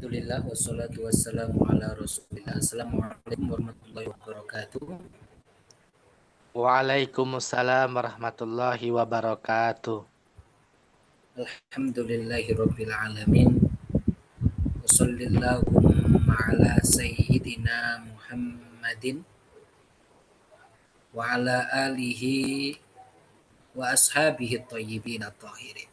Alhamdulillah wassalatu wassalamu ala Rasulillah. Assalamualaikum warahmatullahi wabarakatuh. Waalaikumsalam warahmatullahi wabarakatuh. Alhamdulillahirabbil alamin. Wassallallahu ala sayyidina Muhammadin wa ala alihi wa ashabihi thayyibin at-tahirin.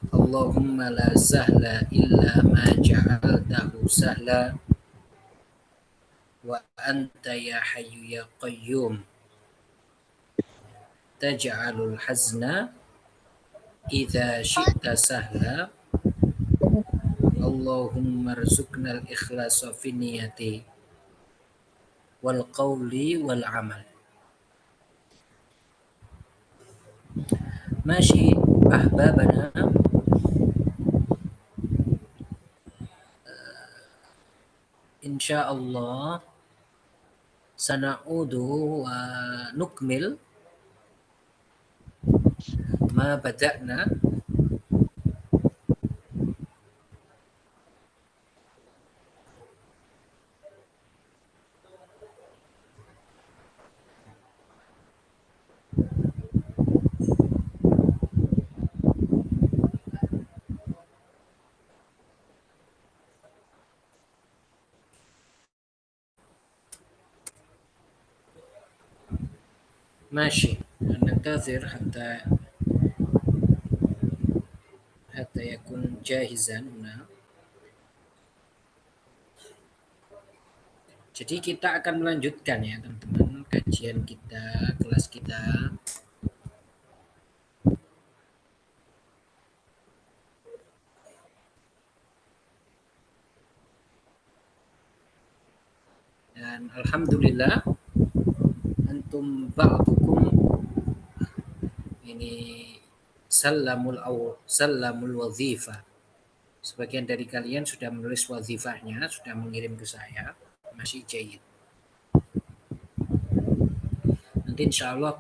Allahumma la sahla illa ma ja'altahu sahla wa anta ya hayyu ya qayyum taj'alul hazna idza syi'ta sahla. Allahumma rzuqnal ikhlasa fi niyati wal qawli wal amal. Masih ahbabana, insyaallah sana'udu wa nukmil ma bada'na ماشي ننتظر حتى يكون جاهزا هنا. Jadi kita akan melanjutkan ya teman-teman kajian kita, kelas kita. Dan alhamdulillah antum ba'dukum ini sallamul wazifah. Sebagian dari kalian sudah menulis wazifahnya, sudah mengirim ke saya. Masih jayid. Nanti insya Allah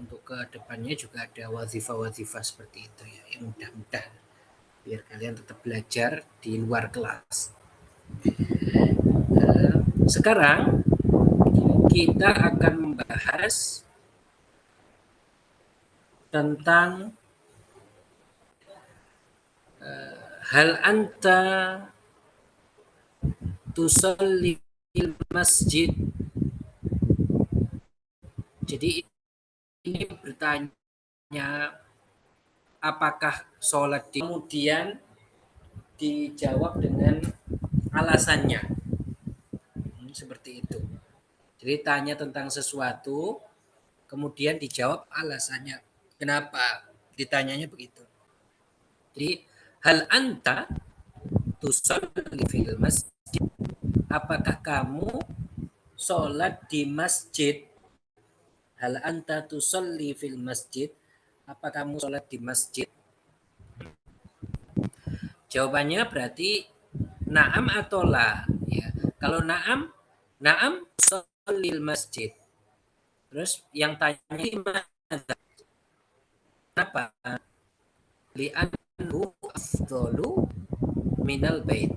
untuk ke depannya juga ada wazifah-wazifah seperti itu ya, yang mudah-mudah biar kalian tetap belajar di luar kelas. Sekarang kita akan membahas tentang hal anta tusalli fil masjid. Jadi ini bertanya apakah sholat kemudian dijawab dengan alasannya. Seperti itu. Jadi tanya tentang sesuatu kemudian dijawab alasannya. Kenapa ditanyanya begitu? Jadi hal anta tusalli fil masjid. Apakah kamu sholat di masjid? Hal anta tusalli fil masjid. Apa kamu sholat di masjid? Jawabannya berarti na'am atau la. Ya. Kalau na'am shallil masjid. Terus yang tanya gimana? Kenapa? Li'anhu afdalu minal bait.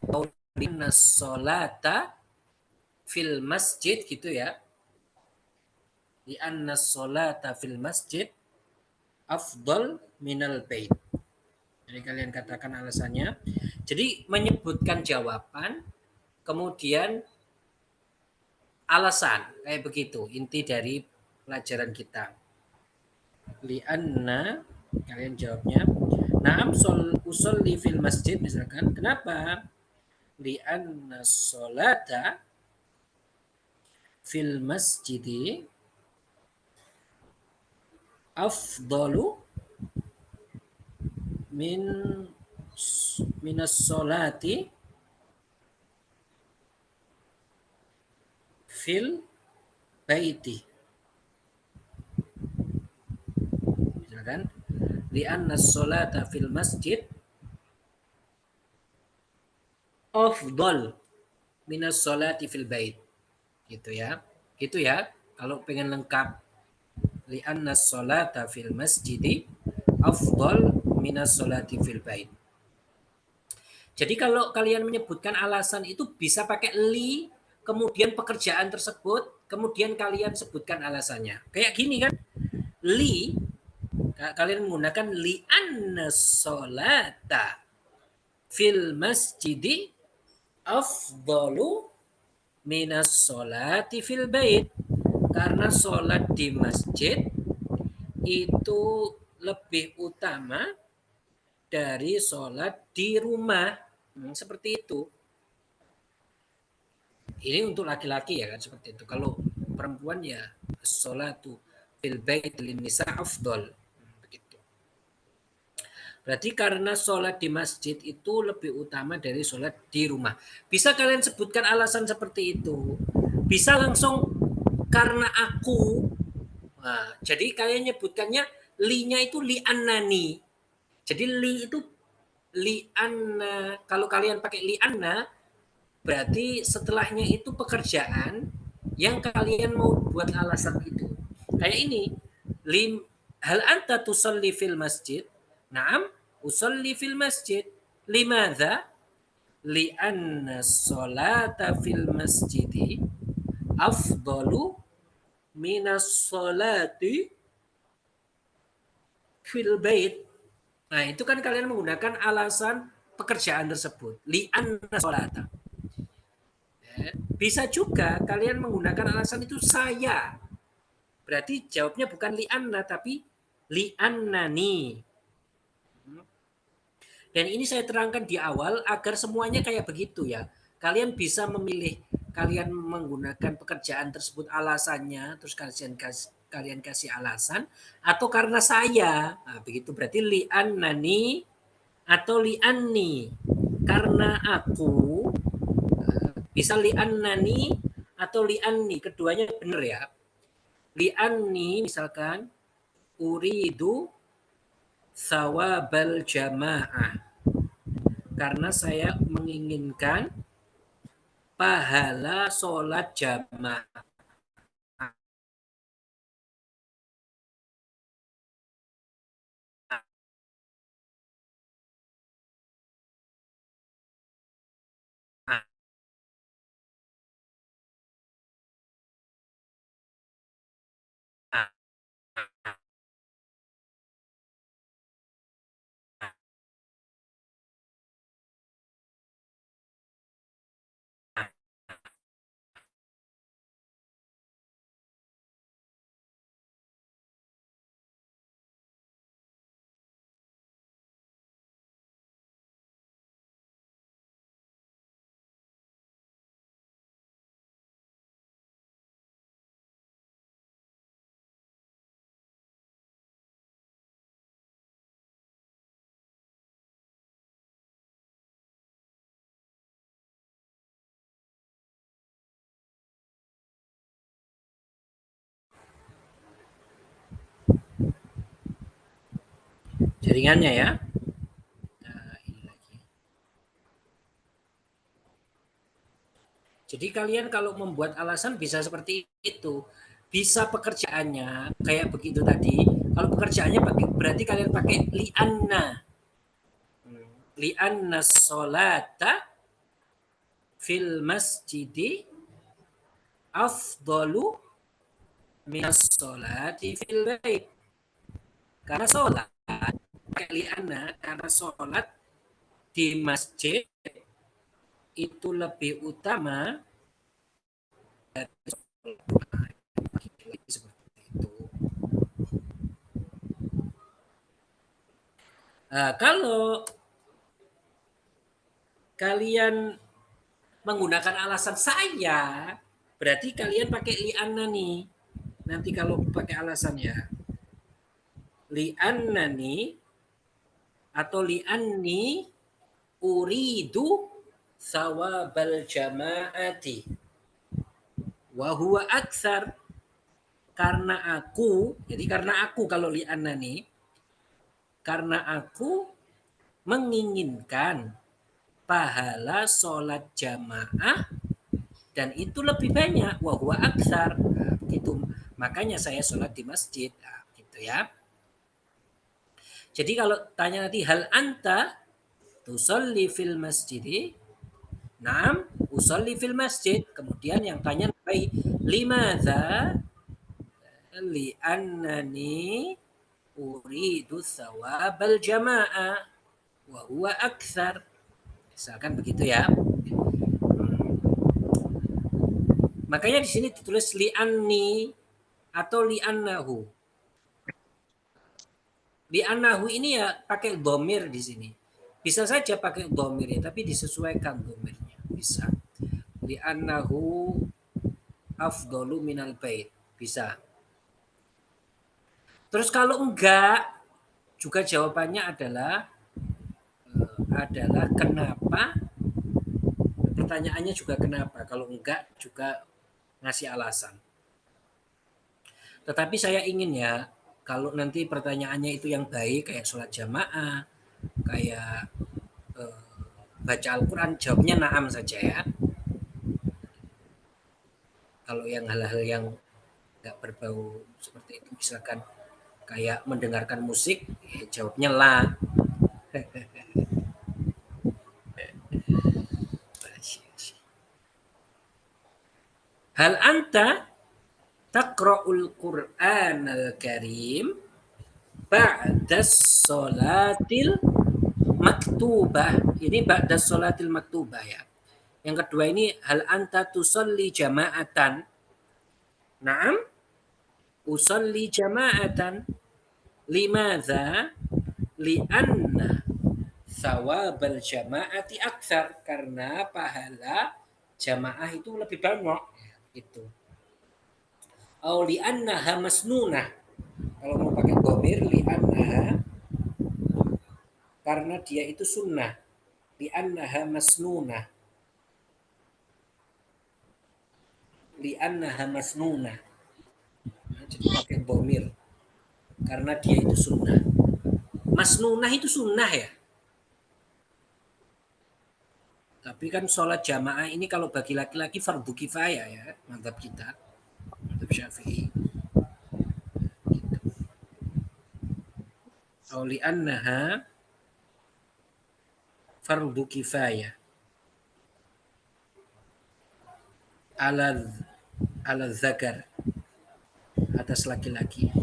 Atau inna sholata fil masjid gitu ya. Li'anna sholata fil masjid afdal minal bait. Jadi kalian katakan alasannya. Jadi menyebutkan jawaban, kemudian alasan, kayak begitu inti dari pelajaran kita. Li'anna, kalian jawabnya na'am usolli fil masjid misalkan. Kenapa? Li'anna sholata fil masjidi afdalu minas sholati fil baiti. Misalkan li'anna sholata fil masjid afdal minas sholati fil bait. Gitu ya. Gitu ya. Kalau pengen lengkap li'anna sholata fil masjidi afdal minas sholati fil bait. Jadi kalau kalian menyebutkan alasan itu bisa pakai li, kemudian pekerjaan tersebut, kemudian kalian sebutkan alasannya. Kayak gini kan, li, kalian menggunakan li anna sholata fil masjidi afdalu minas sholati fil bait. Karena sholat di masjid itu lebih utama dari sholat di rumah. Seperti itu. Ini untuk laki-laki ya kan seperti itu. Kalau perempuan ya sholatu fil bait lin nisa afdol. Begitu. Berarti karena sholat di masjid itu lebih utama dari sholat di rumah. Bisa kalian sebutkan alasan seperti itu. Bisa langsung karena aku. Nah, jadi kalian nyebutkannya li-nya itu li annani. Jadi li itu li anna. Kalau kalian pakai li anna, berarti setelahnya itu pekerjaan yang kalian mau buat alasan itu. Kayak ini, hal anta tusalli fil masjid? Naam, usalli fil masjid. Limadha? Lianna sholata fil masjidi afdalu minas sholati fil bait. Nah, itu kan kalian menggunakan alasan pekerjaan tersebut. Lianna sholata. Bisa juga kalian menggunakan alasan itu saya. Berarti jawabnya bukan li'anna tapi li'annani. Dan ini saya terangkan di awal agar semuanya kayak begitu ya. Kalian bisa memilih, kalian menggunakan pekerjaan tersebut alasannya, terus kalian kasih alasan, atau karena saya. Nah, begitu berarti li'annani atau li'anni. Karena aku, bisa li'annani atau li'anni, keduanya benar ya. Li'anni misalkan uridu sawabal jamaah. Karena saya menginginkan pahala sholat jamaah. Jaringannya ya. Jadi kalian kalau membuat alasan bisa seperti itu. Bisa pekerjaannya kayak begitu tadi. Kalau pekerjaannya berarti kalian pakai li'anna. Li'anna sholata fil masjidi afdalu minas sholati fil bait. Karena sholat pakai li'anna, karena sholat di masjid itu lebih utama dari seperti itu. Nah, kalau kalian menggunakan alasan saya, berarti kalian pakai li'anna nih. Nanti kalau pakai alasannya li'annani atau li'anni uridu sawabal jama'ati wa huwa aktsar. Karena aku, jadi karena aku kalau li'annani, karena aku menginginkan pahala sholat jamaah dan itu lebih banyak, wa huwa aktsar. Nah, begitu. Makanya saya sholat di masjid. Nah, gitu ya. Jadi kalau tanya nanti hal anta, tusalli fil masjid? Naam, usalli fil masjid. Kemudian yang tanya baik, limadza? Li'annani uridu thawabal jama'ah wa huwa akthar. Misalkan begitu ya. Makanya di sini ditulis li'anni atau li'annahu. Li'annahu ini ya pakai dhamir di sini. Bisa saja pakai dhamir ya, tapi disesuaikan dhamirnya. Bisa. Li'annahu afdalu minal bait. Bisa. Terus kalau enggak, juga jawabannya adalah kenapa. Pertanyaannya juga kenapa. Kalau enggak juga ngasih alasan. Tetapi saya ingin ya, kalau nanti pertanyaannya itu yang baik, kayak sholat jamaah, kayak baca Al-Quran, jawabnya na'am saja ya. Kalau yang hal-hal yang nggak berbau seperti itu, misalkan kayak mendengarkan musik, ya jawabnya la. Hal anta taqra'ul Qur'an al-Karim ba'das sholatil maktubah. Ini ba'das sholatil maktubah ya. Yang kedua ini hal anta tusalli jama'atan. Naam, usalli jama'atan. Limadza? Li'anna thawabal jama'ati aktsar, karena pahala jamaah itu lebih banyak itu. Au li'annaha masnunah. Kalau mau pakai dhamir li'annaha, karena dia itu sunnah. Li'annaha masnunah. Li'annaha masnunah. Nah, jadi pakai dhamir. Karena dia itu sunnah. Masnunah itu sunnah ya. Tapi kan sholat jamaah ini kalau bagi laki-laki fardu kifayah ya, madzhab kita, madzhab Syafi'i. Gitu. Auli annaha fardu kifayah ala zakar, atas laki-laki.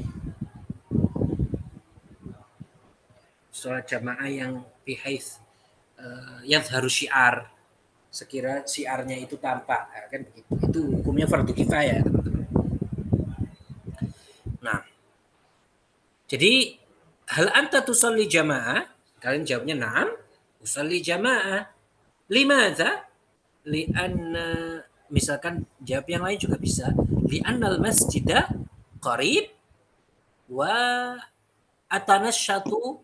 Sholat jamaah yang bihais yadharu syiar, sekira syiarnya itu tampak, kan begitu. Itu hukumnya fardu kifayah, teman-teman. Nah, jadi hal anta tusalli jamaah? Kalian jawabnya na'am, usalli jamaah. Limadza? Li'anna, misalkan jawab yang lain juga bisa. Li'annal masjidah qarib wa atanasyatu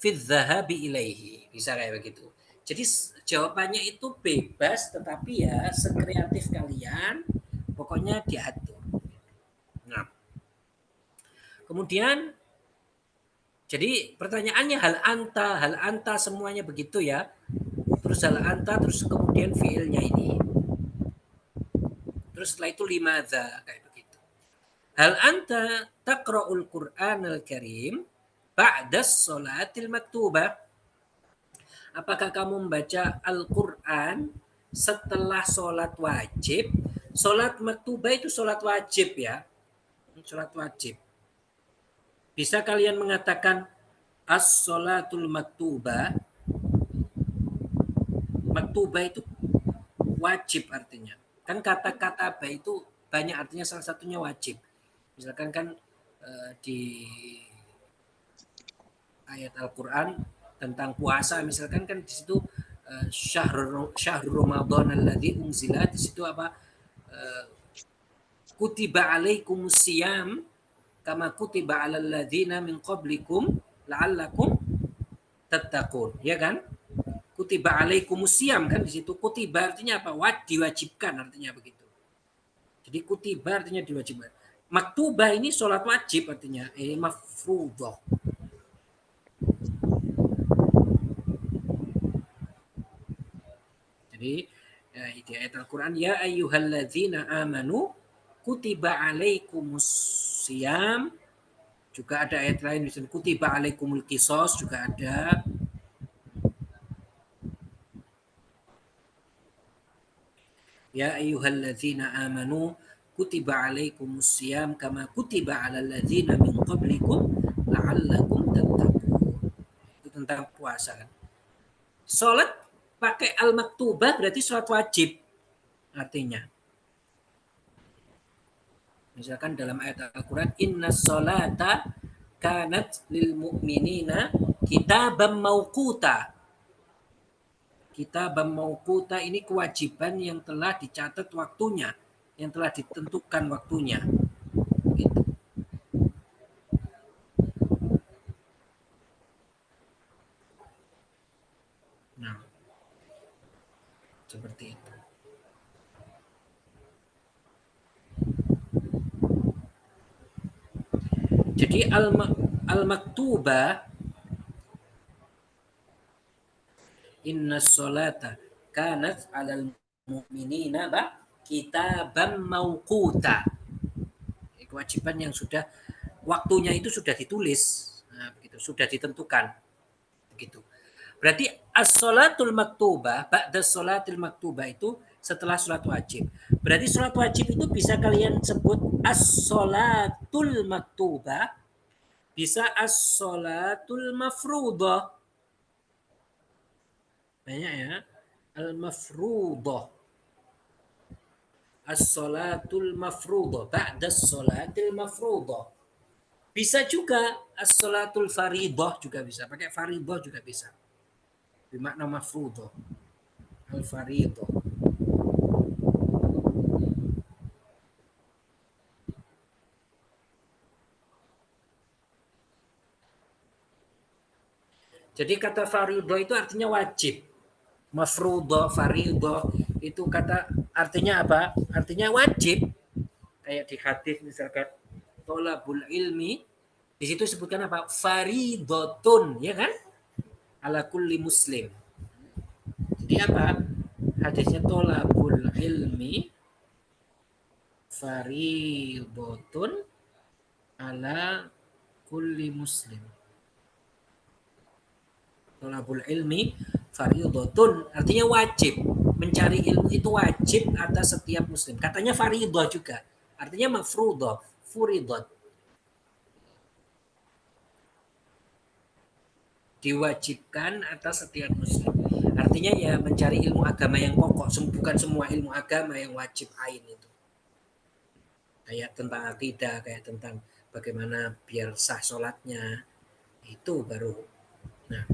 fi dhahabi ilaihi. Bisa kayak begitu. Jadi jawabannya itu bebas, tetapi ya sekreatif kalian, pokoknya diatur. Nah, kemudian jadi pertanyaannya hal anta semuanya begitu ya. Terus hal anta, terus kemudian fiilnya ini. Terus setelah itu limadza, kayak begitu. Hal anta taqra'ul Qur'anal Karim ba'das sholatil maktubah. Apakah kamu membaca Al-Quran setelah sholat wajib? Sholat maktubah itu sholat wajib ya. Sholat wajib. Bisa kalian mengatakan as-sholatul maktubah. Maktubah itu wajib artinya. Kan kata-kata ba itu banyak artinya, salah satunya wajib. Misalkan kan di ayat Al-Quran tentang puasa, misalkan kan di situ syahrul Ramadan alladzi unzila, di situ apa? Kutiba alaikumus siyam kama kutiba alal ladzina min qablikum la'allakum tattaqun, ya kan? Kutiba alaikumus siyam, kan di situ kutiba artinya apa? Diwajibkan, artinya begitu. Jadi kutiba artinya diwajibkan. Maktubah ini sholat wajib artinya, mafruḍah. Jadi di ayat Al-Quran, ya ayyuhalladzina amanu kutiba alaikumus siyam. Juga ada ayat lain misalnya kutiba alaikumul qisas, juga ada. Ya ayyuhalladzina amanu kutiba alaikumusiyam kama kutiba alal ladzina min qablikum la'allakum tattaqun. Itu tentang puasa kan. Salat pakai al-maktubah berarti salat wajib artinya. Misalkan dalam ayat Al-Qur'an innas salata kanat lil mu'minina kitaban mauquta. Kitabam mauquta ini kewajiban yang telah dicatat waktunya, yang telah ditentukan waktunya. Gitu. Nah, seperti itu. Jadi al-maktubah inna sholata kanat alal mu'minina kitaban mauquta. Kewajiban yang sudah waktunya itu sudah ditulis, nah, begitu, sudah ditentukan, begitu. Berarti as-sholatul maktubah, ba'da sholatil maktubah itu setelah sholat wajib. Berarti sholat wajib itu bisa kalian sebut as-sholatul maktubah, bisa as-sholatul mafruḍah. Banyak ya. Al-mafruḍah. As-sholatul mafruḍah, ba'da sholatil mafruḍah. Bisa juga as-sholatul fariḍah juga bisa. Pakai fariḍah juga bisa. Bermakna mafruḍah. Al-fariḍah. Jadi kata fariḍah itu artinya wajib. Mafruḍah, fariḍah itu kata artinya apa? Artinya wajib. Kayak di hadis misalkan tolabul ilmi, di situ sebutkan apa? Faridatun, ya kan? Ala kulli muslim. Jadi apa? Hadisnya tolabul ilmi faridatun ala kulli muslim. Tolabul ilmi faridatun artinya wajib. Mencari ilmu itu wajib atas setiap muslim. Katanya faridah juga. Artinya mafrudah, furidat. Diwajibkan atas setiap muslim. Artinya ya mencari ilmu agama yang pokok, bukan semua ilmu agama yang wajib ain itu. Kayak tentang akidah, kayak tentang bagaimana biar sah sholatnya, itu baru. Nah,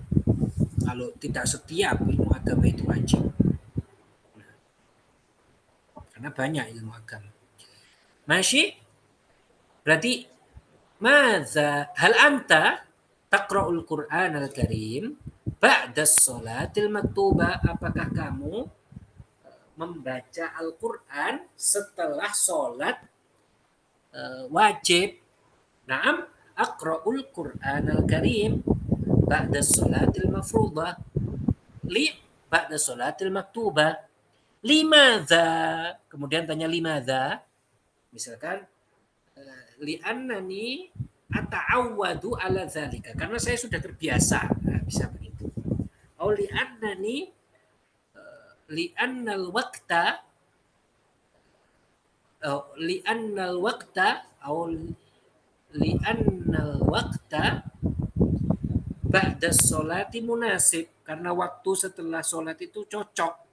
kalau tidak setiap ilmu agama itu wajib. Nah, karena banyak ilmu agama. Masih? Berarti madza hal anta taqra'ul Qur'an al-Karim ba'da sholatil maktubah, apakah kamu membaca Al-Qur'an setelah sholat wajib? Naam, aqra'ul Qur'an al-Karim ba'da sholatil mafruḍah li ba'da sholatil maktubah. Limadza? Kemudian tanya limadza. Misalkan li'annani ata'awwadu ala dzalika, karena saya sudah terbiasa. Nah, bisa begitu. Au li'annani li'annal waqta li'annal waqta au li'annal waqta ba'da sholati munasib, karena waktu setelah sholat itu cocok.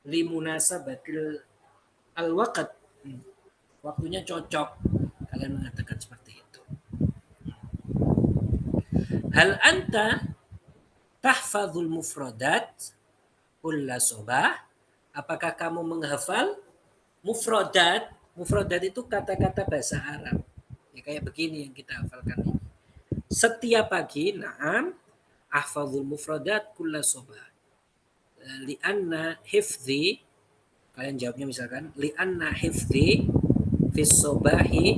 Li munasabatil al-waqt, waktunya cocok. Kalian mengatakan seperti itu. Hal anta tahfadzul mufradat kulla sobah, apakah kamu menghafal mufradat? Mufradat itu kata-kata bahasa Arab. Ya, kayak begini yang kita hafalkan ini. Setiap pagi, na'am, ahfadzul mufradat kulla sobah. Li'anna hifzi, kalian jawabnya misalkan, li'anna hifzi fis sobahi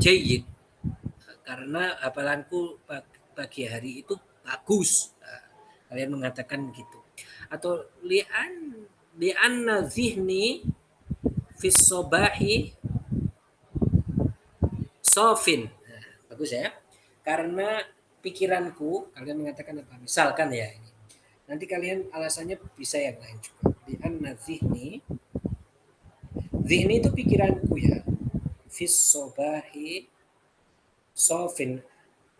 jayyid, karena hafalanku pagi hari itu bagus. Nah, kalian mengatakan gitu. Atau li'anna zihni fis sobahi sofin. Nah, bagus ya. Karena pikiranku, kalian mengatakan apa? Misalkan ya ini. Nanti kalian alasannya bisa yang lain juga. Li'anna zihni itu pikiranku ya. Fis sobahi sofin.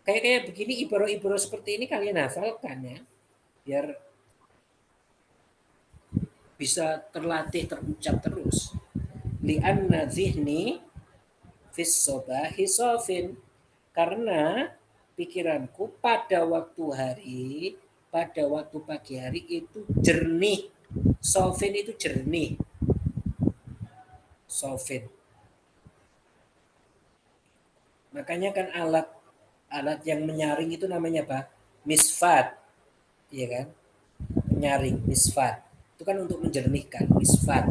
Kayak begini ibro-ibro seperti ini kalian hafalkan ya. Biar bisa terlatih terucap terus. Li'anna zihni fis sobahi sofin. Karena pikiranku pada waktu hari, pada waktu pagi hari itu jernih. Sofin itu jernih. Sofin. Makanya kan alat yang menyaring itu namanya apa? Misfat. Iya kan? Menyaring, misfat. Itu kan untuk menjernihkan, misfat.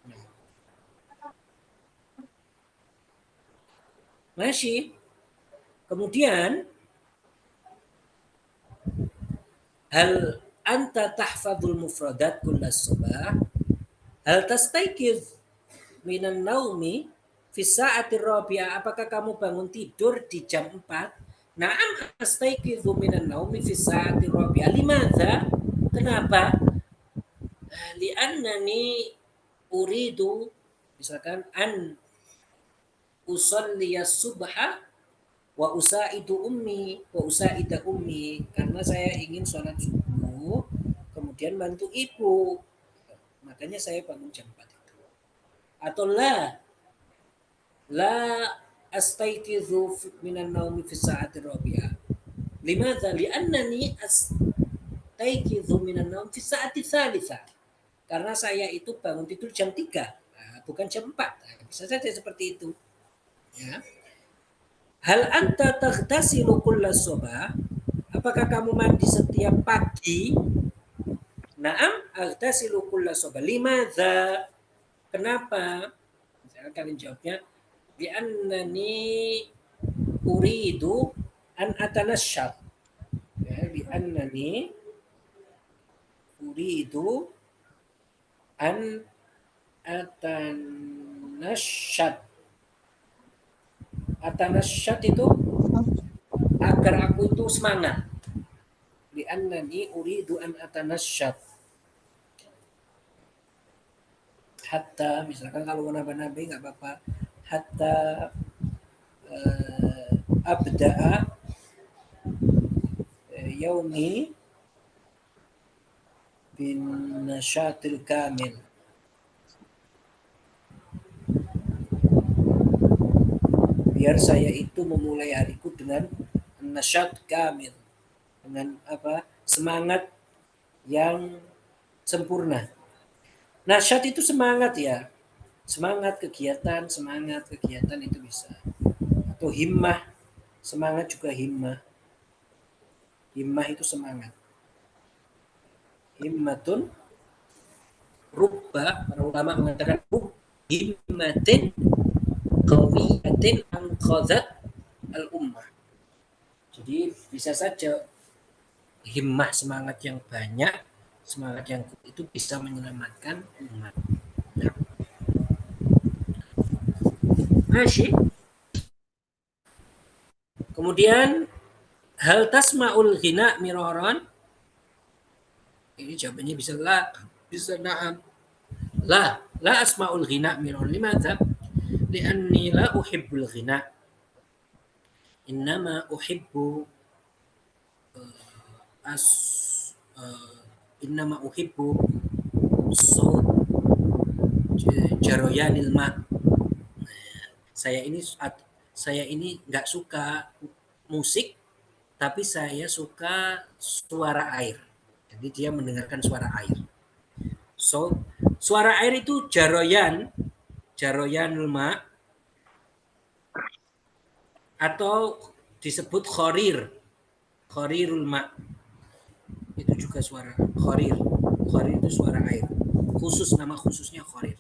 Nah, masih. Kemudian hal anta tahfadul mufradat kullas subah hal tastaikiz minan naumi fi sa'atir rabi'ah, apakah kamu bangun tidur di jam 4? Na'am astaikizu minan naumi fi sa'atir rabi'ah. Limadza? Kenapa? Li'annani uridu misalkan an usalliya subha wa usaidu ummi wa usaida ummi, karena saya ingin sholat subuh kemudian bantu ibu, makanya saya bangun jam 4 itu. Atau la astayqizu minan naumi fi sa'ati rabi'ah. Limadza? Li'annani astayqizu minan naumi fi sa'ati tsalitsah. Karena saya itu bangun tidur jam 3, nah, bukan jam 4. Nah, bisa saja seperti itu. Ya. Hal anta taghtasilu kulla subah? Apakah kamu mandi setiap pagi? Naam, aghtasilu kulla subah. Limadza? Kenapa? Saya akan menjawabnya bi'annani uridu an atanasyat. Ya, bi'annani uridu an atanasyat. Atanasyat itu agar aku itu semangat. Bi'annani uridu an atanasyat. Hatta, misalkan kalau mau nambah-nambah nggak apa-apa. Hatta abda'a yaumi bin nasyatil kamil. Biar saya itu memulai hariku dengan nasyat kamil, dengan apa? Semangat yang sempurna. Nasyat itu semangat ya. Semangat kegiatan itu bisa. Atau himmah, semangat juga himmah. Himmah itu semangat. Himmatun rubba, para ulama mengatakan himmatin qawiyatin anqadhat al-ummah. Jadi bisa saja himmah, semangat yang banyak, semangat yang itu bisa menyelamatkan umat. Ya. Masih. Kemudian hal tasma'ul ghina miraran? Ini jawabannya bisa la, bisa na'am. La asma'ul ghina miraran. Limadha? Li'anni la uhibbul ghina. Innama uhibbu as innama uhibbu saut jaroyanil ma. Saya ini nggak suka musik, tapi saya suka suara air. Jadi dia mendengarkan suara air. So, suara air itu jaroyanul ma, atau disebut khorirul ma. Itu juga suara khorir. Khorir itu suara air. Khusus, nama khususnya khorir.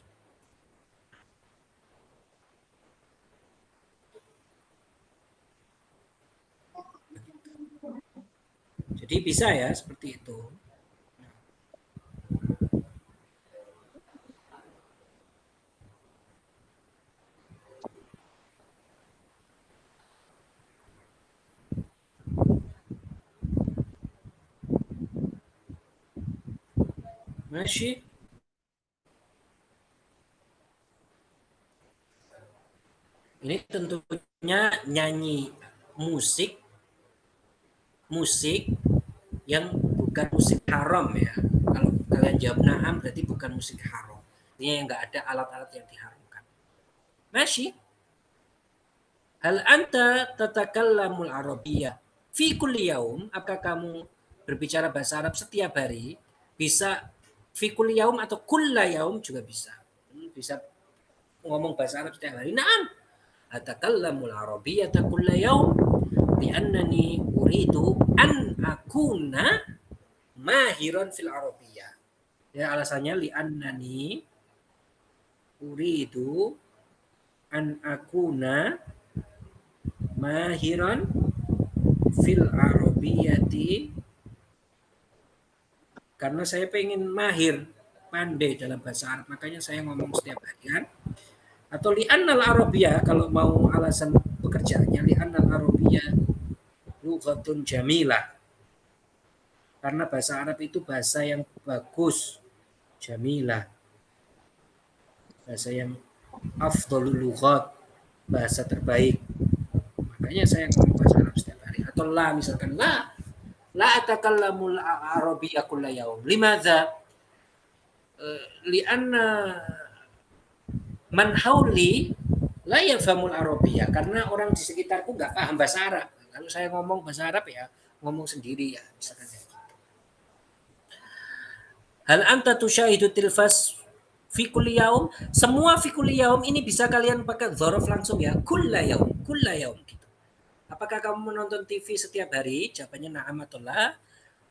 Jadi bisa ya seperti itu. Masih. Ini tentunya nyanyi musik yang bukan musik haram ya. Kalau kalian jawab na'am berarti bukan musik haram. Ini yang nggak ada alat-alat yang diharamkan. Masih. Hal anta tatakallamul arabiyyah fi kulli yaum? Apakah kamu berbicara bahasa Arab setiap hari? Bisa fi kulli yaum atau kulla yaum juga bisa. Bisa ngomong bahasa Arab setiap hari. Naam. Atakallamul arabiyyata kulla yaum li'annani uridu an akuna mahiran fil arabiyyah. Ya alasannya li'annani uridu an akuna mahiran fil arabiyyati, karena saya pengen mahir, pandai dalam bahasa Arab, makanya saya ngomong setiap hari kan. Atau li'annal arabiyyah kalau mau alasan pekerjaannya, li'annal arabiyyah lughatun jamilah, karena bahasa Arab itu bahasa yang bagus, jamilah, bahasa yang afdhalul lughat, bahasa terbaik. Makanya saya ngomong bahasa Arab setiap hari. Atau la, misalkan la atakallamul arabiyya kulla yaum. Limadza? Lianna man hauli la yafhamul arabiyya, karena orang di sekitarku nggak paham bahasa Arab. Kalau saya ngomong bahasa Arab ya ngomong sendiri ya, misalkan gitu. Hal anta tusyahidu tilfas fi kulli yaum? Semua fi kulli yaum ini bisa kalian pakai dzaraf langsung ya. Kulla yaum gitu. Apakah kamu menonton TV setiap hari? Jawabannya na'am atau la.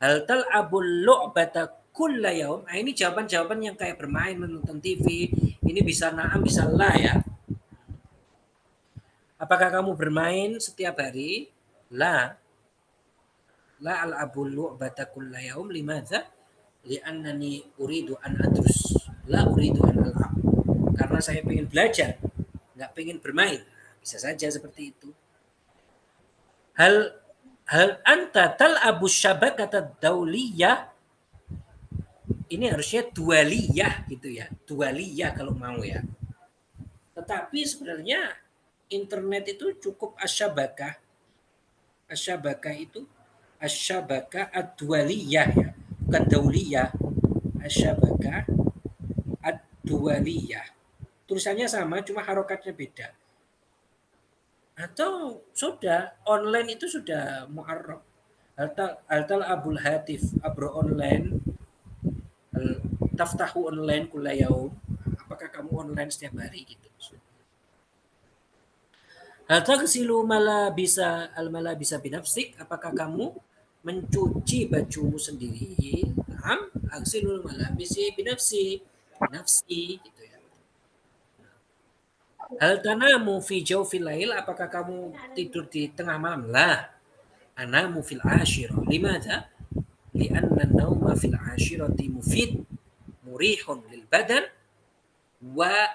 Hal tal'abul lu'bata kulla yaum? Nah, ini jawaban-jawaban yang kayak bermain menonton TV. Ini bisa na'am, bisa la ya. Apakah kamu bermain setiap hari? La. La al'abul lu'bata kulla yaum. Limadza? Li'annani uridu an adrus. La uridu an al'ab. Karena saya pengen belajar, nggak pengen bermain. Bisa saja seperti itu. Hal anta tal'abu syabakata dauliyah? Ini harusnya dualiyah gitu ya. Dualiyah kalau mau ya. Tetapi sebenarnya internet itu cukup asyabakah. Asyabakah itu asyabakah ad-dualiyah ya. Bukan dauliyah. Asyabakah ad-dualiyah. Tulisannya sama cuma harokatnya beda. Atau sudah online itu sudah mu'arrab. Altal abul hatif abro online, taftahu online kulla yaum. Apakah kamu online setiap hari gitu? Hal taghsilu malabisa al-malabisa binafsik? Apakah kamu mencuci bajumu sendiri? Naam, aghsilul malabisi binafsi gitu ya. Hal tanamu fi jawfil lail? Apakah kamu tidur di tengah malam? Lah. Anamu fil ashirah. Limadha? Lianna an-nawma fil ashirati mufid, murihun lil badan, wa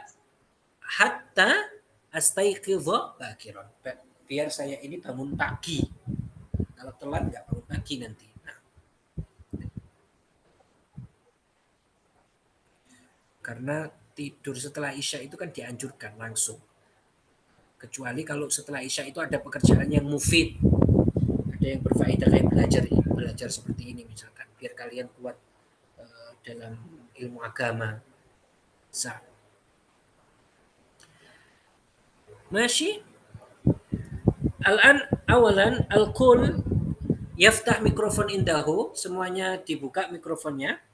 hatta astaiqidha bakiran. Biar saya ini bangun pagi. Kalau telat nggak bangun pagi nanti. Nah. Karena tidur setelah Isya itu kan dianjurkan langsung. Kecuali kalau setelah Isya itu ada pekerjaan yang mufid, ada yang berfaedah kayak belajar seperti ini misalkan, biar kalian kuat dalam ilmu agama. Masih? Al-an awalan al-kul yaftah mikrofon indahu, semuanya dibuka mikrofonnya.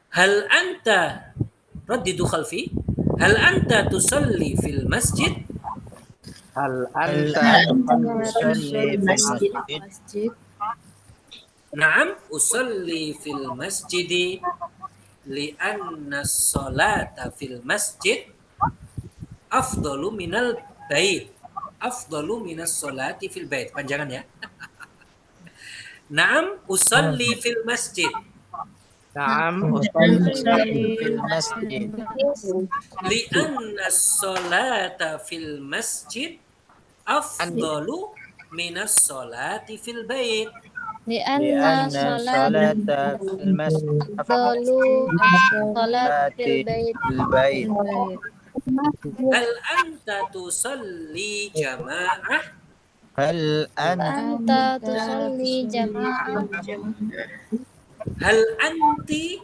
Hal anta raddidu khalfi? Hal anta tusalli fil masjid? Hal anta tusalli fil masjid? Naam, usalli fil masjidi li'anna sholata fil masjid afdalu minal bait. Afdalu minas sholati fil bait. Panjangan ya. Naam, usalli fil masjid. Naam, usalli fil masjid. Li'anna sholata fil masjid afdalu minas sholati fil bait. لأن صلاة الصلاة في المسجد أفضل صلاة في البيت البيت. Hal anta tusalli jamaah? هل أنت أنت تصلي جماعة Hal anti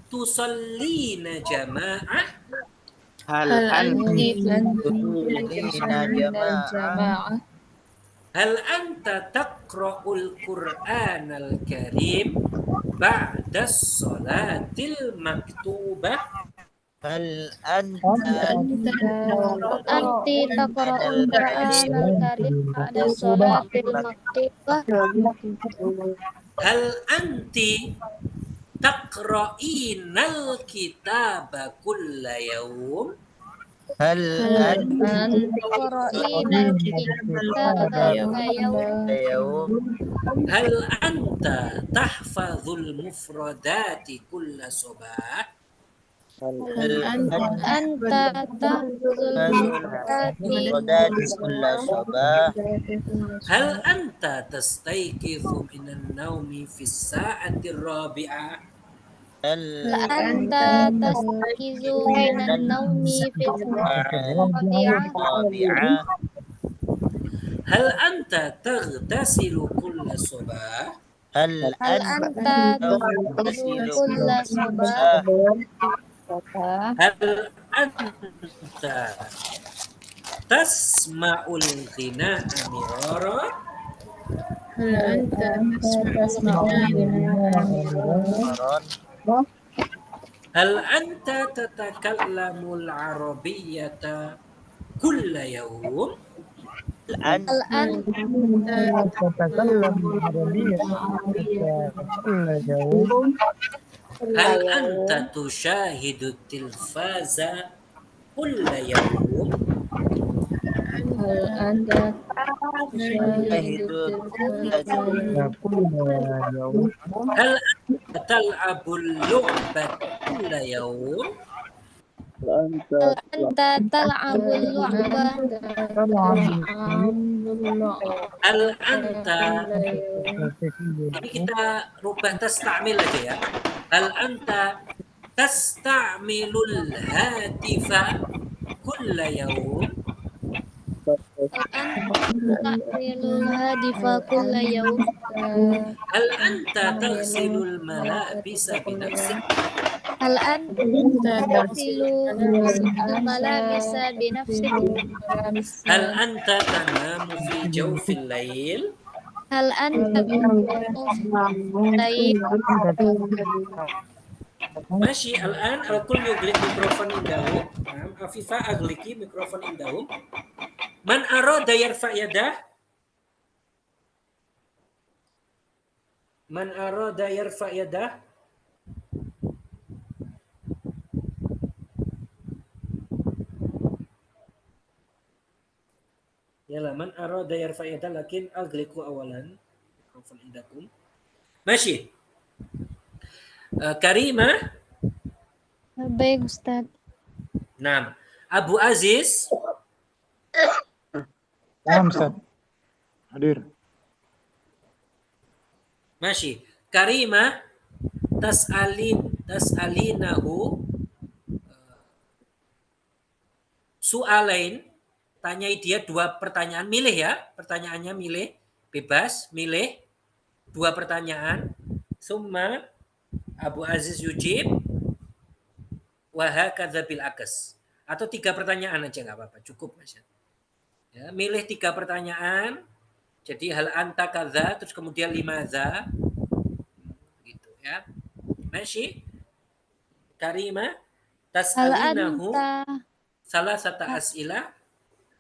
tusallina jamaah? هل هل أنت أنت تصلين جماعة Hal anta taqra'ul Qur'anal Karim ba'das salatil maktubah? هل أنت أنت تقرأ تقرأ القرآن الكريم الكريم بعد الصلاة المكتوبة Hal anti taqra'inal kitaba kulla yawm? هل هل أنت أنت تقرأين الكتاب كل يوم يوم Hal anta tahfazul mufradati kulla sabah? هل أنت تحفظ المفردات المفردات كل صباح Hal anta tastayqidhu minan naumi fi sa'ati rabi'ah? هل هل أنت تستيقظ من النوم في الساعة الرابعة الرابعة Hal anta taghtasilu kulla sabah? هل هل أنت أنت تغتسل تغتسل كل كل صباح صباح Hal anta tasma'ul ghina'a mirara? هل أنت تسمع الغناء مرارا مران Hal anta tatakallamul arabiyyata kulla yawm? هل أنت هل أنت تتكلم تتكلم العربية العربية كل يوم كل Hal anta يوم tushahidu tilfaza kulla yawm? هل أنت تشاهد تشاهد التلفاز كل يوم Hal anta tal'abul lu'bata kulla yawm? هل أنت تلعب اللعبة تلعب Hal anta, كل ini يوم kita rubah tastamil aja ya. Hal anta tastamilul hatifa kulla yawm? هل أنت تعمل الهاتف كل يوم Hal anta taghsilul malabisa binafsik? هل أنت تغسل الملابس بنفسك Hal anta tanamu fi jawfil lail? هل أنت تنام في الليل ماشي الآن الكل يغلق ميكروفون عنده. نعم عفيفة أغلقي ميكروفون عندهم. من أراد يرفع يده؟ من أراد يرفع يده؟ يلا من أراد يرفع يده لكن أغلقوا أولا ميكروفون عندكم. ماشي. كريمة. baik Ustaz. نعم. أبو عزيز. نعم أستاذ حضور ماشي. كريمة tas'alinahu su'alain, tanyai dia dua pertanyaan, milih ya, pertanyaannya milih, bebas, milih dua pertanyaan. Summa Abu Aziz yujib wa hakadza bil akas. Atau tiga pertanyaan aja nggak apa-apa, cukup Mas. Ya, milih tiga pertanyaan. Jadi hal anta kadza terus kemudian limadza gitu ya. Masih Karima Hal tas'alinahu anta salah satu as'ilah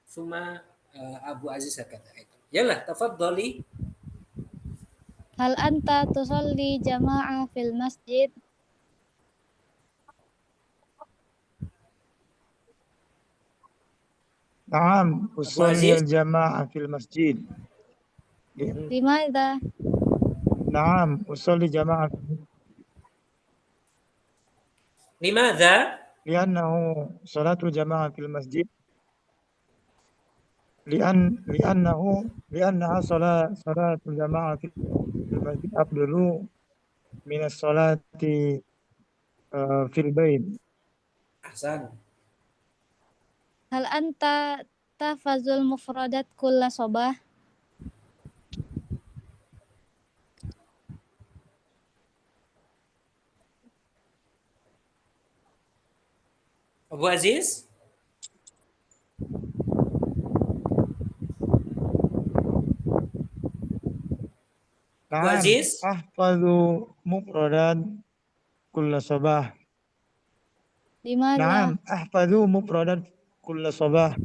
summa Abu Aziz kata itu. Yalah, tafadhali. hal anta tusalli jamaah fil masjid نعم Abu أصلي Aziz, الجماعة في المسجد limadha نعم أصلي جماعة limadza? لأنه صلاة الجماعة في المسجد لأنها صلاة الجماعة في المسجد أفضل من الصلاة في البيت. Ahsan. Hal anta tahfazul mufradat kulla sobah? Abu Aziz? Abu نعم Aziz? أحفظ مفردات كل صباح. Limadha? نعم أحفظ مفردات كل صباح.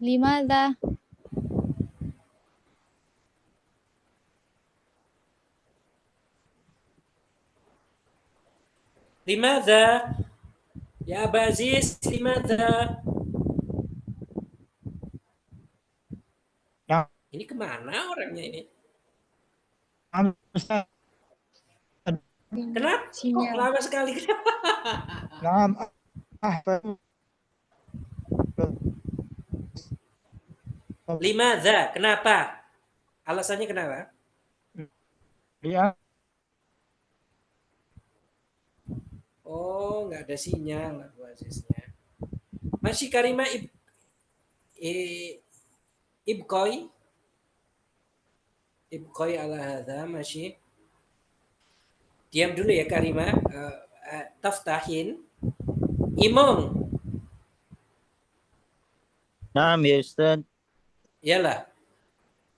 Limadha? Limadha? Ya Abu Aziz, limadha? نعم Ini kemana orangnya ini? أستاذ. Kenapa? Kok Sinyal. lama sekali? نعم أحفظ Limadha? Kenapa? Alasannya kenapa? لأن Oh, nggak ada sinyal Abu Aziznya. Masih Karima Ibkoi? Ibkoi ala hadha, masih. Diam dulu ya Karima. Taftahin. Imong. نعم يا أستاذ. Yalah.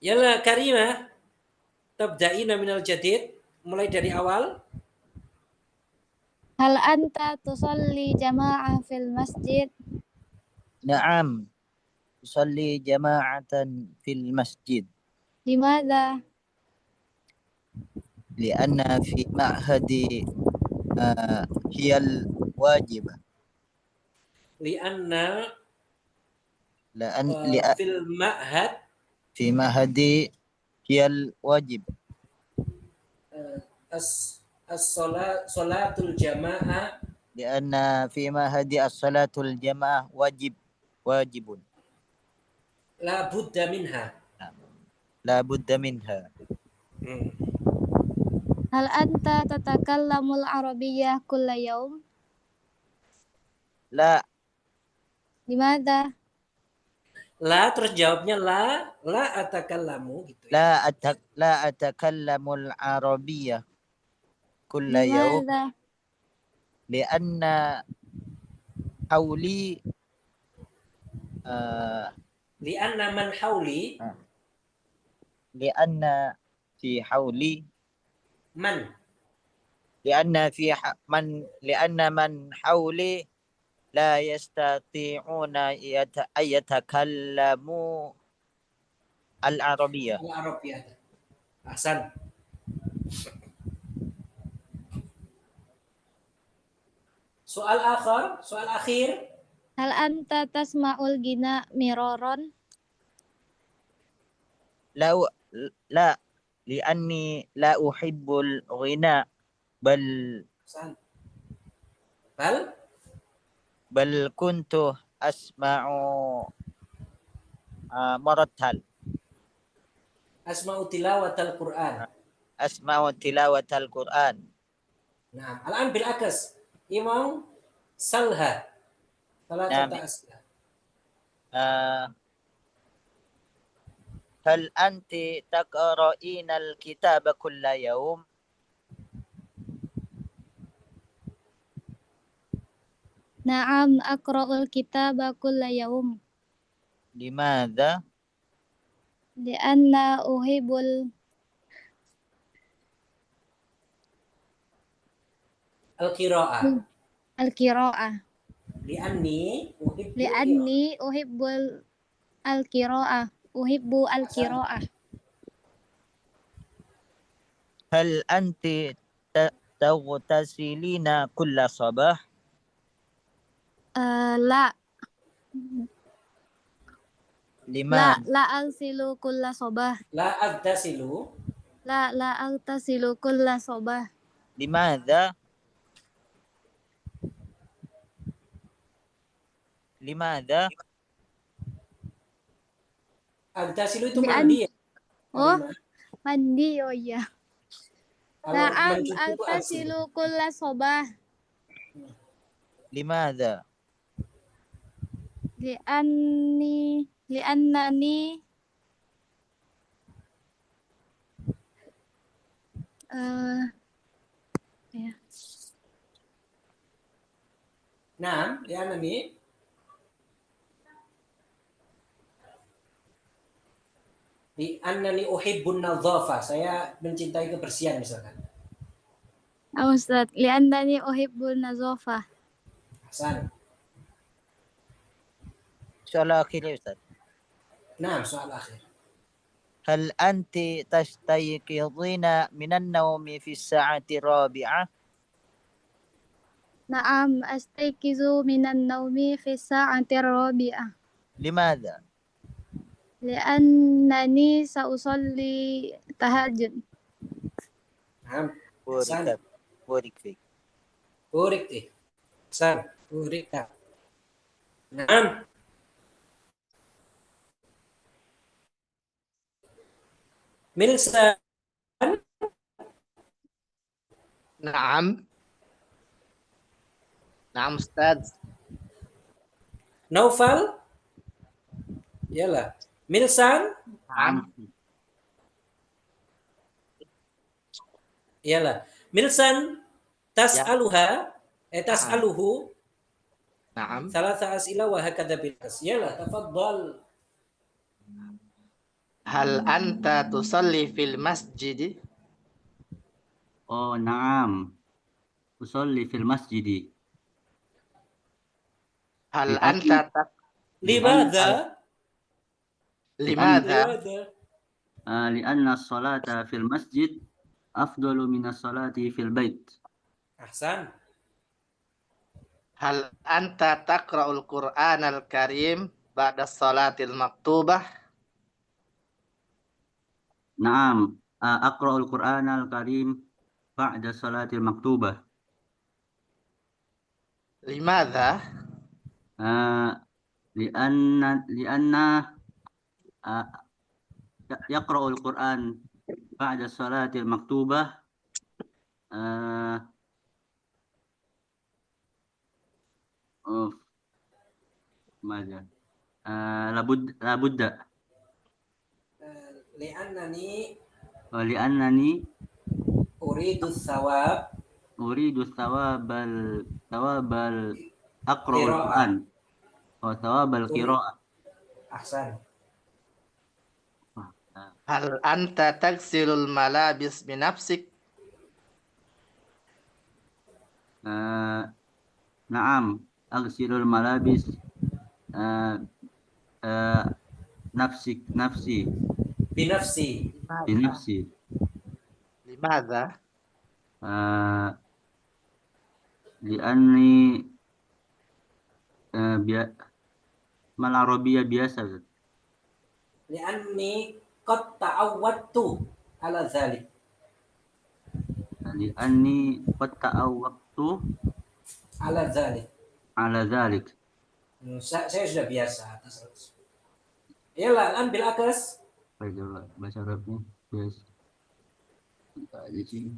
Yalah Karima. Tabda'ina minal jadid. Mulai dari awal. Hal anta tusalli jama'ah fil masjid? نعم أصلي جماعة في المسجد Limadha? لأن في معهدي هي الواجبة. Lianna لأن fil ma'had في معهدي هي الواجب. Salatul jamaah لأن في معهدي الصلاة الجماعة واجب la budda minha. لا بد منها. Hal anta tatakallamul arabiyyah kulla yawm? لا Limadha? La terus jawabnya la atakallamu gitu ya. لا أتكلم العربية كل يوم Limadha? لأن حولي Lianna man hauli لأن في حولي man لأن من حولي لا يستطيعون أن يتكلموا العربية. al-Arabiyah. Ahsan. Soal akhir. Hal anta tasma'ul gina miraron? لا لأني لا أحب الغناء بل Ahsan. بل كنت أسمع مرتل Asma'u tilawatal Qur'an. أسمع تلاوة القرآن. Nah, al-an bil akas. Imam salha. Salah نعم. kata asla. هل أنت تقرأين الكتاب كل يوم؟ Na'am aqra'ul kitaba kulla yawm. لماذا؟ Lianna uhibul Al-qira'ah. al-qira'ah. Li'anni uhibbul qira'ah. Li'anni uhibbul al-qira'ah. Uhibbu al-qira'ah. هل أنت تغتسلين كل صباح؟ La. لماذا؟ La agsilu kulla sobah. La agtasilu. La agtasilu kulla sobah. لماذا؟ لماذا؟ Agtasilu itu Li'an- mandi ya? Oh, Halimah? mandi. Oh iya. Kalau Na'am, mencuci itu agsil. agtasilu kulla sobah. لماذا؟ Li'annani eh ya. Nah, ya Nani. Di annani uhibbun nadhafa. Saya mencintai kebersihan misalkan. Oh, Ustaz, li'annani uhibbun nazafah. Hasan. السؤال الأخير يا أستاذ. Nah, soal akhir. هل أنت تستيقظين من النوم في الساعة الرابعة؟ Na'am, astaykizu minan naumi fi sa'ati rabi'ah. لماذا؟ Li'annani sa'usalli tahajud. Nah, Hasan. بورك بورك فيك. Burik eh. Hasan. Burik tak. Nah. Milsa. نعم نعم أستاذ. Naufal. Yalah. Milsan. نعم Yalah. Milsan tas'aluha tas'aluhu نعم. thalatha as'ila wa hakadha bil kas. Yalah, tafaddal. هل أنت تصلي في المسجد؟ Oh, na'am. Usolli fil masjidi. هل لأن أنت Limadha? لماذا؟ لأن الصلاة في المسجد أفضل من الصلاة في البيت. Ahsan. هل أنت تقرأ القرآن الكريم بعد الصلاة المكتوبة؟ نعم. أقرأ القرآن الكريم بعد الصلاة المكتوبة. لماذا؟ لأن يقرأ القرآن بعد الصلاة المكتوبة ماذا؟ لابد لأنني أريد الثواب أريد ثواب أقرأ قراءة. القرآن وثواب القراءة. أحسن. هل أنت تغسل الملابس بنفسك؟ نعم أغسل الملابس نفسي بنفسي. لماذا؟ لأني ما العربية biasa. لأني قد تعودت على ذلك. لأني قد تعودت على ذلك. Saya sudah biasa atas. Iyalah, ambil akas. Bahasa Arabnya biasa. Di sini.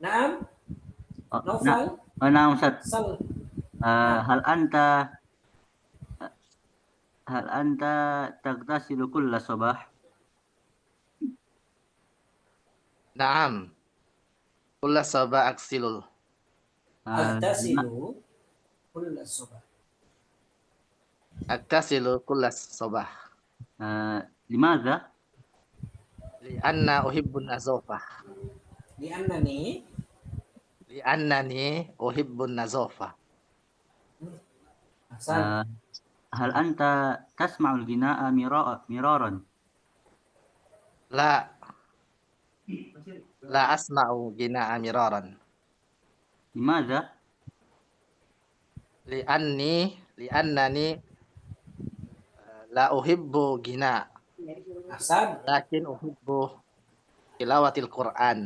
Naam. Naufal. Nah, Ustaz. Sal. هل أنت تغتسل كل صباح؟ نعم كل صباح أغسل. أغتسل كل الصبح. أغتسل كل صباح. لماذا؟ لأن أحب النظافة. لأنني أحب النظافة. هل أنت تسمع الغناء مرارا؟ لا أسمع غناء مرارا. لماذا؟ لأنني لا أحب غناء لكن أحب تلاوة القرآن.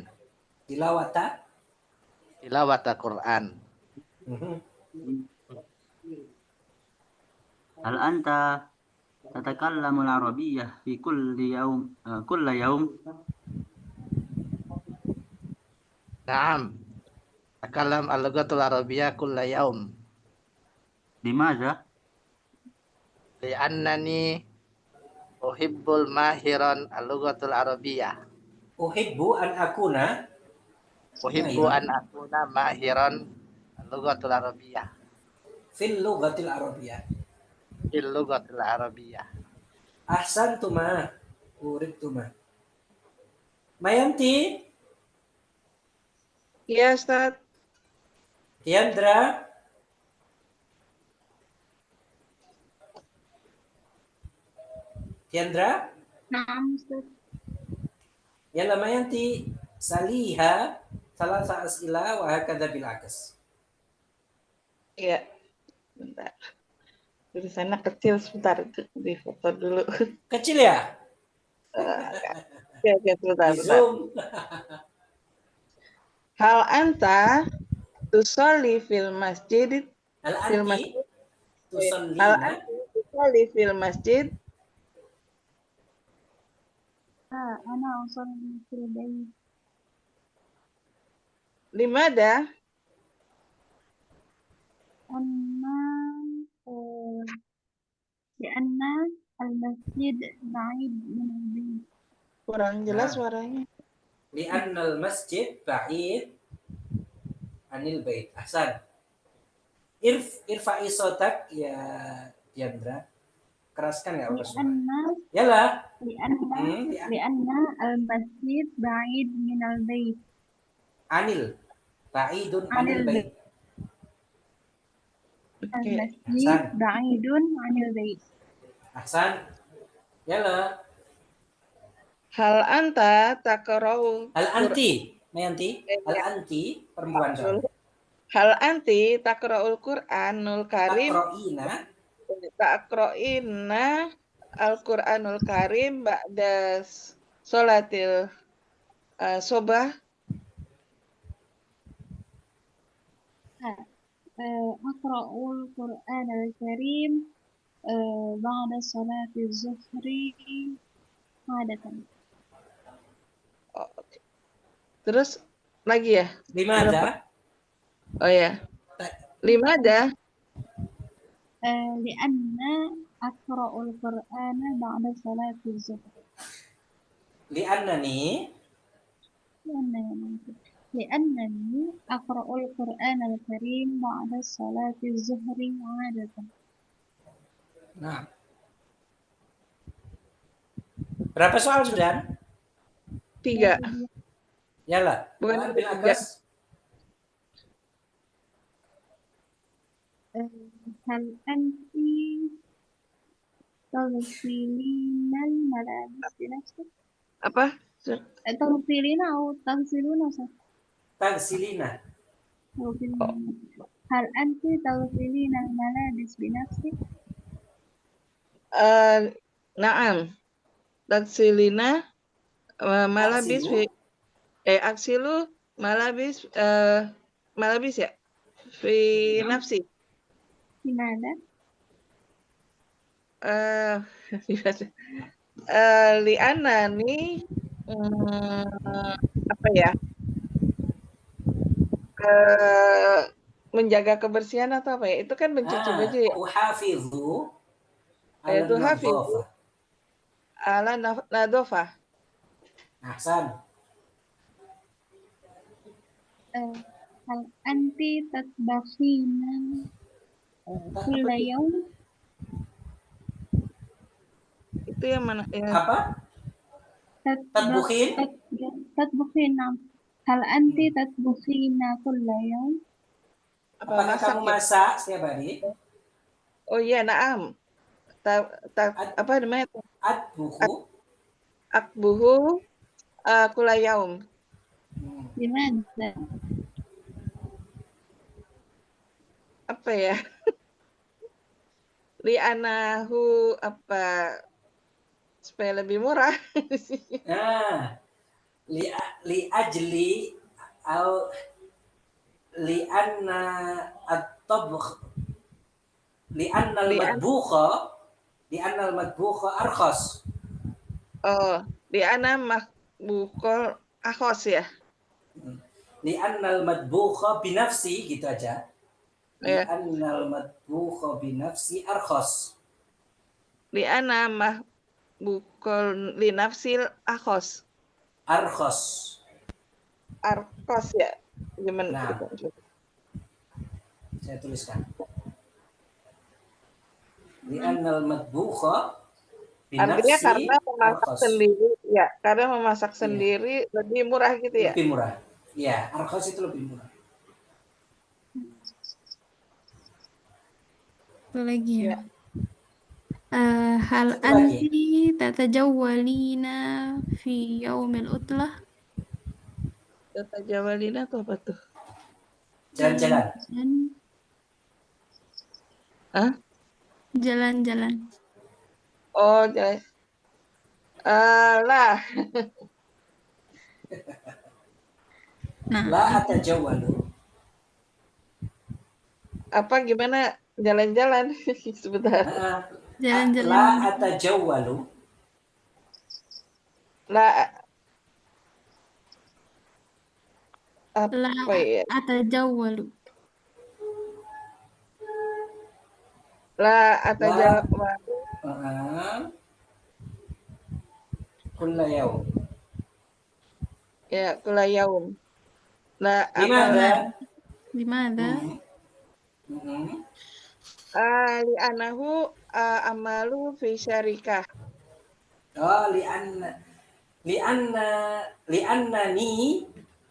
تلاوة القرآن. Hal anta tatakallamu al-arabiyyah fi kulli yawm kulla yawm? Naam. Takalam al-lughatul arabiyyah kulla yaum. Limadha? Li'annani uhibbul mahiran al-lughatul arabiyyah. Uhibbu an akuna Uhibbu an akuna mahiran al-lughatul arabiyyah. fil lughatil arabiyyah. Fil lughatil arabiyyah. Ahsantuma. Uridtuma. Mayanti, Iya, Ustaz. Tiandra, Tiandra, Naam, Ustaz. yalla Mayanti, saliha salasa as'ila wa hakadha bil akas. Iya. Bentar. Tulisannya kecil sebentar. Di foto dulu. Kecil ya? Oke, sebentar. Di zoom. Hal anta tusolli fil masjid Hal fil anti masjid. Hal tusallina anta tusolli fil masjid. Ana usalli fil bait. Limada? Anna lianna al-masjid ba'id min al-bait. Kurang jelas Nah. suaranya. li'annal masjid ba'id anil bait. Ahsan. Irfa'i sotak ya Tiandra. Keraskan ya Allah suara. Yala. Lianna al-masjid ba'id min al-bait. Anil. Ba'idun anil bait. Al-masjid Ahsan. ba'idun anil bait. Ahsan. Yala. Hal anta takrau Hal anti. Mayanti. Hal anti. Perempuan soalnya. Hal anti takraul Qur'anul Karim takro'ina Al-Qur'anul Karim ba'da sholatil sobah. Aqra'ul Qur'an al-Karim ba'da salati zuhri adatan. Oh, oke. Terus lagi ya? Limada? Oh ya. Limada? Lianna aqra'ul Qur'ana ba'da salati zuhri. Li'annani لأنني أقرأ القرآن الكريم بعد صلاة الظهر عادة. Nah. Berapa soal sudah? 3. Yala. Bukan Bil akas. هل أنت تغسلين الملابس بنفسك؟ Apa? تغسلين أو تغسلون Tagsilina. هل أنت تغسلين الملابس بنفسك؟ Naam. Taksilina malabis fi aksilu malabis malabis ya fi nafsi. لماذا؟ Li'anani apa ya? Menjaga kebersihan atau apa ya? Itu kan mencuci baju ya. Uhafizu Itu ala hafiz nadhafa. ala nadofah. Ahsan. هل أنت تطبخين كل يوم؟ Itu yang mana? Apa? Tatbukhin? تطبخين نعم. هل أنت تطبخين كل يوم؟ Apakah kamu ya? masak setiap hari? Oh iya, naam. Apa namanya? Atbuhu. Akbuhu kulayaum. لماذا؟ Apa ya? Li'anahu apa supaya lebih murah. Nah, li ajli au li anna tabkh li'anna al-madbukha arkhas. Oh, di ana mahbukul akhos ya. Li'anna al-madbukha binafsi gitu aja. Ya. Li'anna al-madbukha binafsi arkhas. Di ana mahbukul linafsil akhos. Arkhas. Arkos ya. Gimana? Nah. Saya tuliskan. Li'anna al-madbukha Artinya binafsi karena memasak arkhas. sendiri, ya. Karena memasak Iya. sendiri lebih murah gitu ya. Lebih murah. Ya, arkhas itu lebih murah. Apa lagi Ya. ya? Hal Satu lagi. anti tatajawwalina fi yaumil utlah? Kata Jawalina tuh apa tuh? Jalan-jalan. Hah? Jalan-jalan. Oh, jalan. Lah. Nah, La atajawwalu. Apa gimana? Jalan-jalan. Sebentar. jalan-jalan. La atajawwalu. Lah. La Apa ya? atajawwalu. La atajawwalu. Kulla yaum. Ya, kula yaum. La Gimana? Dimana? li anahu amalu fi syarikah. Oh, li'annani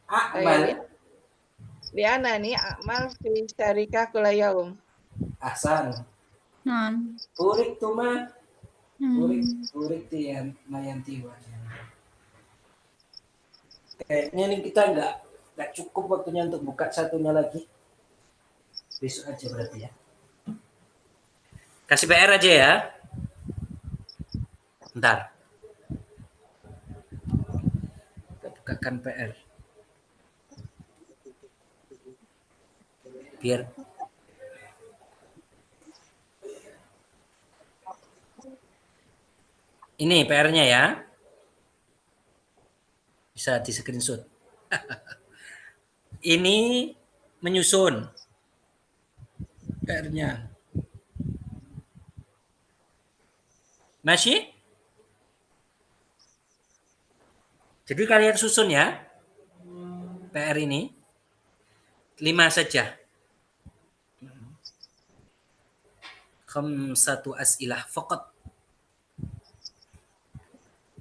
a'mal. Li anani amal fi syarikah kula yaum. Ahsan. Nah. Burik tuma. Hmm. Burik tiyan mayanti wajah. Kayaknya ini kita nggak cukup waktunya untuk buka satunya lagi. Besok aja berarti ya. Kasih PR aja ya. Bentar. Kita bukakan PR. Biar ini PR-nya ya. Bisa di screenshot. Ini menyusun PR-nya. Masih? Jadi kalian susun ya. PR ini 5 saja. 5 as'ilah faqat.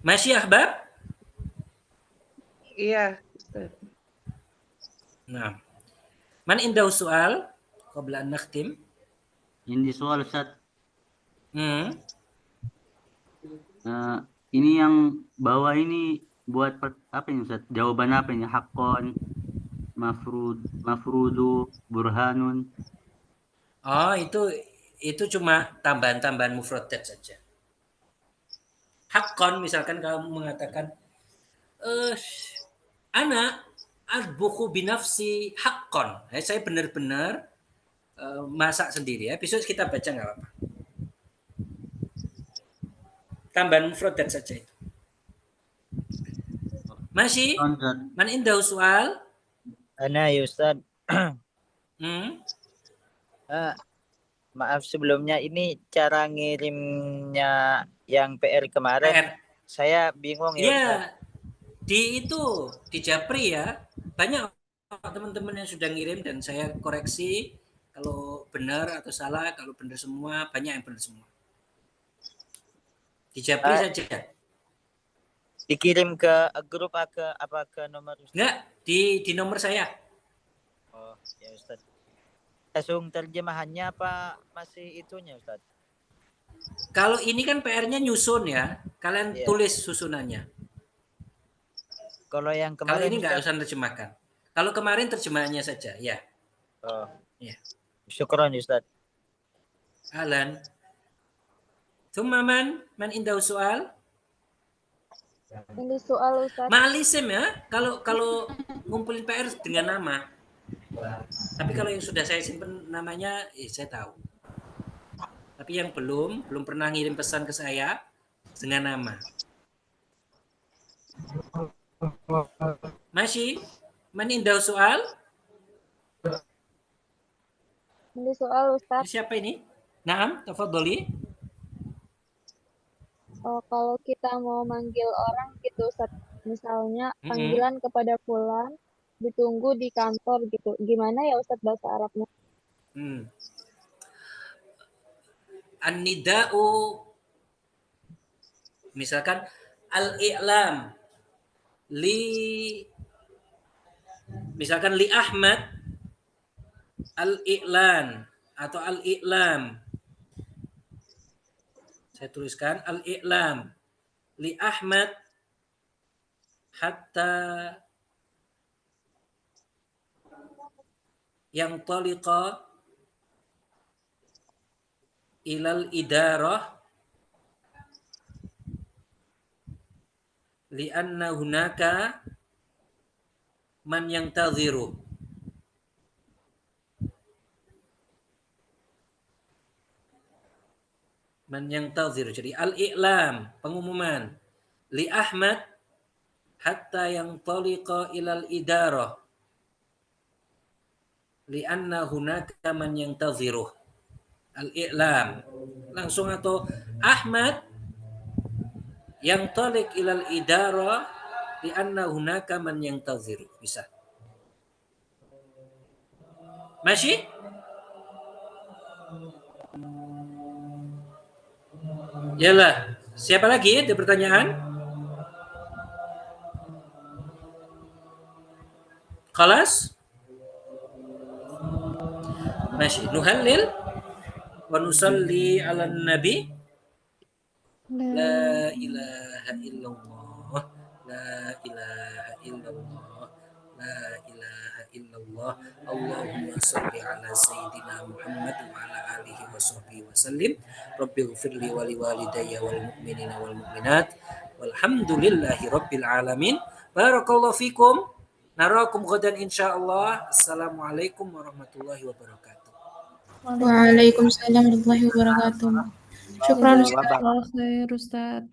Masih ahbab? Iya, Ustaz. Nah. Man indahu soal qabla an nakhtim? Ini soal Ustaz. Ini yang bawah ini buat apa ini Ustaz? Jawaban apa ini? Haqqon, mafrudu, burhanun. Oh, itu cuma tambahan-tambahan mufradat saja. Haqqon misalkan kamu mengatakan ana adbukhu binafsi haqqon. Saya benar-benar masak sendiri ya. Besok kita baca nggak apa-apa. Tambahan mufradat saja itu. Masih? Man indahu soal? Ana ya Ustaz. Maaf sebelumnya, ini cara ngirimnya yang PR kemarin. PR. Saya bingung ya Ya, Ustaz. di Japri ya. Banyak teman-teman yang sudah ngirim dan saya koreksi kalau benar atau salah. Kalau benar semua, banyak yang benar semua. Di Japri saja. Dikirim ke grup ke nomor Ustaz? Enggak, di nomor saya. Oh, ya Ustaz. Langsung terjemahannya apa masih itunya Ustaz? Kalau ini kan PR-nya nyusun ya. Kalian tulis susunannya. Kalau yang Kalau kemarin ini nggak usah terjemahkan. Kalau kemarin terjemahannya saja, ya. Oh. Ya. Syukran Ustaz. Alan. Thumma man indahu soal? Ini soal Ustaz. Ma'alisim ya. Kalau ngumpulin PR dengan nama. Tapi kalau yang sudah saya simpan namanya, saya tahu. Tapi yang belum pernah ngirim pesan ke saya dengan nama. Masih? Man indah soal? Ini soal Ini Ustadz, siapa ini? Naam, tafadholi. kalau kita mau manggil orang gitu Ustadz, misalnya Mm-mm. panggilan kepada fulan ditunggu di kantor gitu. Gimana ya Ustadz bahasa Arabnya? An-nida'u, misalkan al-i'lam misalkan li Ahmad al-i'lan atau al-i'lam. Saya tuliskan al-i'lam li Ahmad hatta yang taliqa ilal idarah li'anna hunaka man yantadhiru. Man yantadhiru. Jadi al-i'lam, pengumuman. Li Ahmad hatta yang taliqa ilal idarah li'anna hunaka man yantadhiru. Al-i'lam. Langsung atau Ahmad yang talik ilal idarah li'anna hunaka man yantadhiru. Bisa. Masih? Yalah. Siapa lagi? Ada pertanyaan? Khalas? Masih. Nuhallil wa nusalli ala nabi. La ilaha illallah. La ilaha illallah. La ilaha illallah. Allahumma salli ala sayyidina Muhammad wa ala alihi wa sahbihi wa sallim. Rabbighfirli wa liwalidayya wal mu'minina wal mu'minat. Walhamdulillahi rabbil alamin. Barakallahu fikum. Narakum ghadan insyaallah. Assalamualaikum warahmatullahi wabarakatuh. Waalaikumsalam warahmatullahi wabarakatuh. Syukran Wabah. Ustaz.